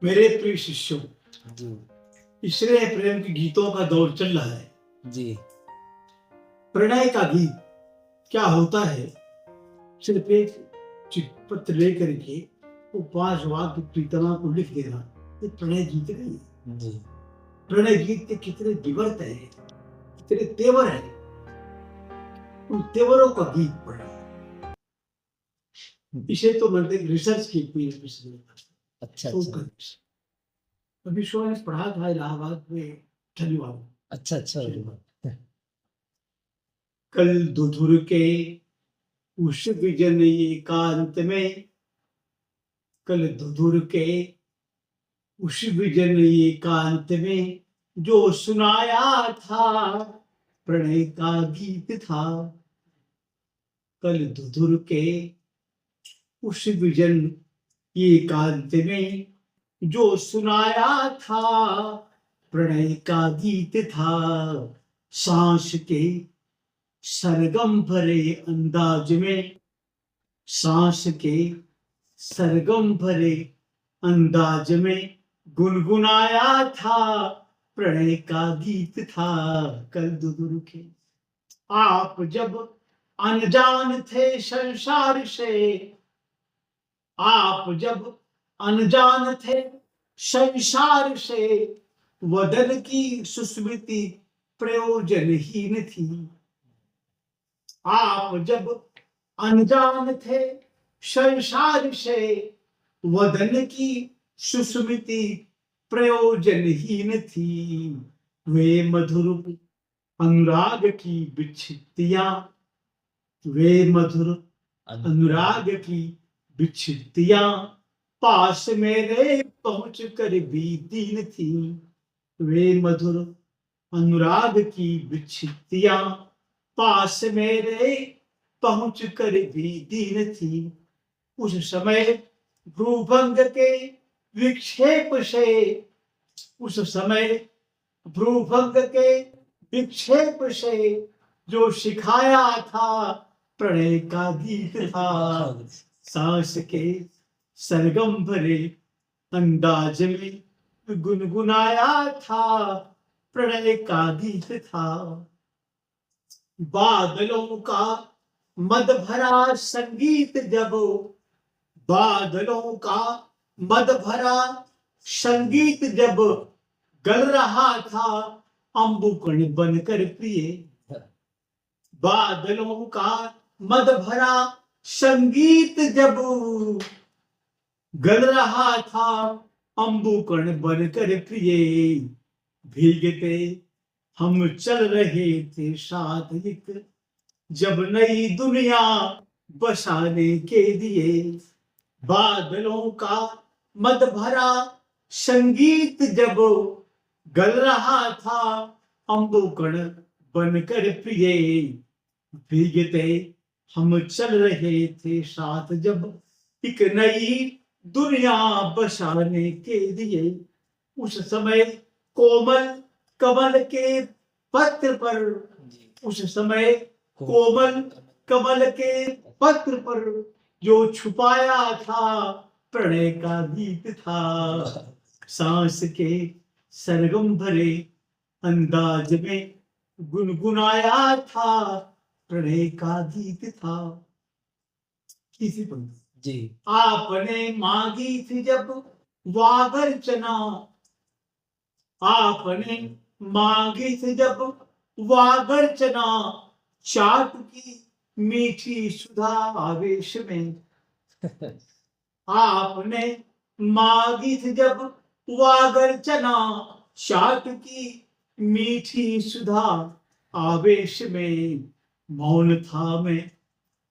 मेरे प्रिय शिष्यों, जी, इसलिए प्रेम के गीतों का दौर चल रहा है। जी, प्रणय का गीत क्या होता है? सिर्फ एक चिट्ठी लेकर के वो 5 वाक्य प्रीतमा को लिख देना, ये प्रणय गीत नहीं है। जी, प्रणय गीत के कितने विवर्त है, कितने तेवर है, उन तेवरों का गीत पढ़ना। इसे तो मैंने रिसर्च की पिछले अच्छा, तो अच्छा, अभी शो ने पढ़ा था इलाहाबाद में शनिवार को। अच्छा, अच्छा, कल दुधुर के उस विजन एकांत में, कल दुधुर के उस विजन एकांत में जो सुनाया था, प्रणय का गीत था। कल दुधुर के उस विजन एकांत में जो सुनाया था, प्रणय का गीत था। सांस के सरगम भरे अंदाज में, सांस के सरगम भरे अंदाज में गुनगुनाया था, प्रणय का गीत था। कल दुदुर के आप जब अनजान थे संसार से, आप जब अनजान थे संसार से, वदन की सुस्मृति प्रयोजनहीन थी। आप जब अनजान थे संसार से, वदन की सुस्मृति प्रयोजनहीन थी। वे मधुर अनुराग की विच्छित्तियां, वे मधुर अनुराग की विच्छित्तियां पास मेरे पहुंच कर भी दीन थी। वे मधुर अनुराग की विच्छित्तियां पास मेरे पहुंच कर भी दीन थी। उस समय भ्रूभंग के विक्षेप से, उस समय भ्रूभंग के विक्षेप से जो सिखाया था, प्रणय का गीत था। सांस के सरगम भरे अंदाज में गुनगुनाया था, प्रणय का गीत था। बादलों का मद भरा संगीत जब, बादलों का मद भरा संगीत जब गल रहा था, अंबुकण बनकर प्रिय। बादलों का मद भरा संगीत जब गल रहा था, अंबुकण बनकर प्रिय। भीगते हम चल रहे थे साथ एक, जब नई दुनिया बसाने के लिए। बादलों का मद भरा संगीत जब गल रहा था, अंबुकण बनकर प्रिय। भीगते हम चल रहे थे साथ जब एक नई दुनिया बसाने के लिए। उस समय कोमल कमल के पत्र पर, उस समय कोमल कमल के पत्र पर जो छुपाया था, प्रणय का गीत था। सांस के सरगम भरे अंदाज में गुनगुनाया था, प्रणय का गीत था। किसी पंक्ति जी, आपने मांगी थी जब वागर्चना, आपने मांगी थी जब वागर्चना, चाट की मीठी सुधा आवेश में। आपने मांगी थी जब वागर्चना, चाट की मीठी सुधा आवेश में। मौन था मैं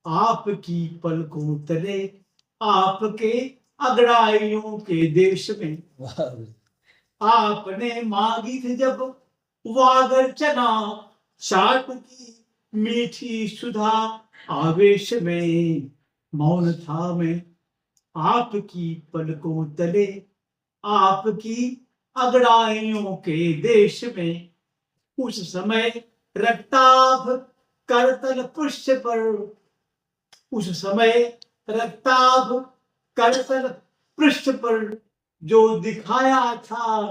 आपकी पलकों तले, आपके अगड़ाइयों के देश में। आपने मांगी थी जब वागर्चना, चाट की मीठी सुधा आवेश में। मौन था मैं आपकी पलकों तले, आपकी अगड़ाइयों के देश में। उस समय रक्ताभ करतल पृष्ठ पर, उस समय रक्ताभ करतल पृष्ठ पर जो दिखाया था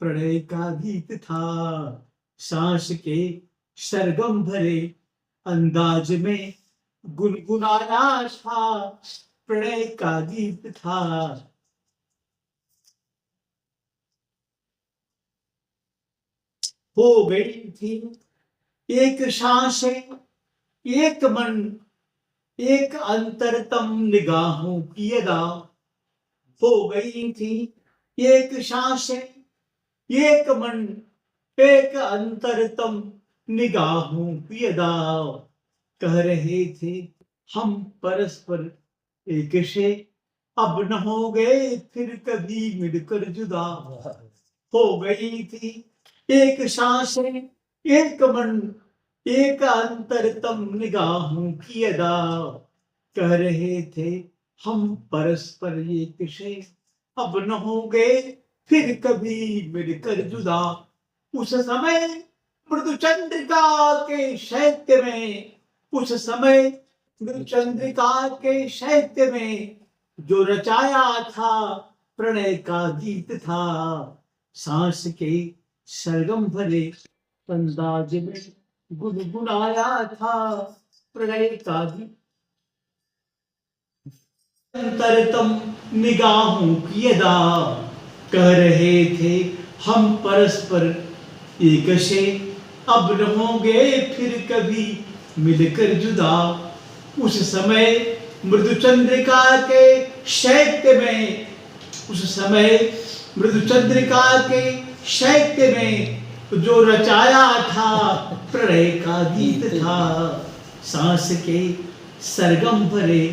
प्रणय का गीत था। सांस के सरगम भरे अंदाज में गुनगुनाया था प्रणय का गीत था। हो गई थी एक सांसें, एक मन, एक अंतरतम निगाहों की अदा। हो गई थी एक सांसें, एक मन, एक अंतरतम निगाहों की अदा। कह रहे थे हम परस्पर एक से, अब न होंगे फिर कभी मिलकर जुदा। हो गई थी एक सांसें, एक मन, एक अंतरतम निगाहों की अदा। कह रहे थे हम परस्पर एक से, अब न होंगे फिर कभी मिलकर जुदा। उस समय मृदु चंद्रिका के शैत्य में, उस समय मृदु चंद्रिका के शैत्य में जो रचाया था प्रणय का गीत था। सांस के सरगम भरे अंदाज में गुनगुनाया था प्रणय का गीत। अंतरतम निगाहों की अदा। कह रहे थे हम परस्पर एक से, अब न होंगे फिर कभी मिलकर जुदा। उस समय मृदु चंद्रिका के शैत्य में, उस समय मृदु चंद्रिका के शैत्य में जो रचाया था प्रणय का गीत था। सांस के सरगम भरे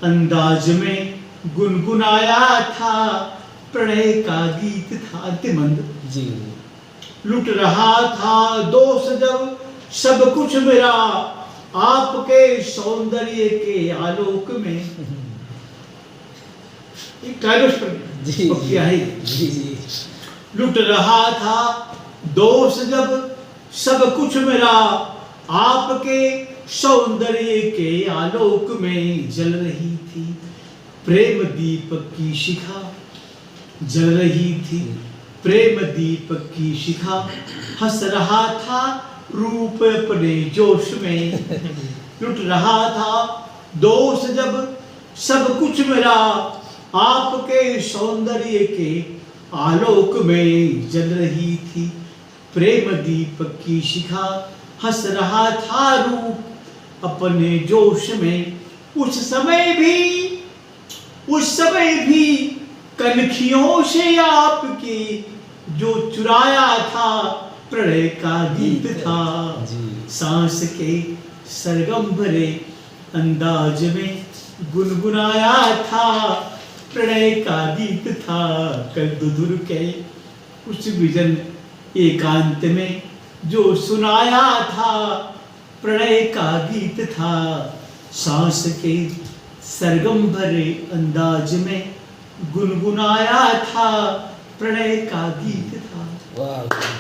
अंदाज में गुनगुनाया था प्रणय का गीत था। अंतिम जी लुट रहा था दोष जब सब कुछ मेरा आपके सौंदर्य के आलोक में। एक टाइलोस पर किया है। जी लुट रहा था दोष जब सब कुछ मेरा आपके सौंदर्य के आलोक में। जल रही थी प्रेम दीपक की शिखा, जल रही थी प्रेम दीपक की शिखा। हंस रहा था रूप अपने जोश में। लुट रहा था दोष जब सब कुछ मेरा आपके सौंदर्य के आलोक में। जल रही थी प्रेम दीपक की शिखा, हंस रहा था रूप अपने जोश में। उस समय भी कनखियों से आपकी जो चुराया था प्रणय का गीत था। सांस के सरगम भरे अंदाज में गुनगुनाया था प्रणय का गीत था। कद्दुधुर के उस विजन एकांत में जो सुनाया था प्रणय का गीत था। सांस के सरगम भरे अंदाज में गुनगुनाया था प्रणय का गीत था। वाह।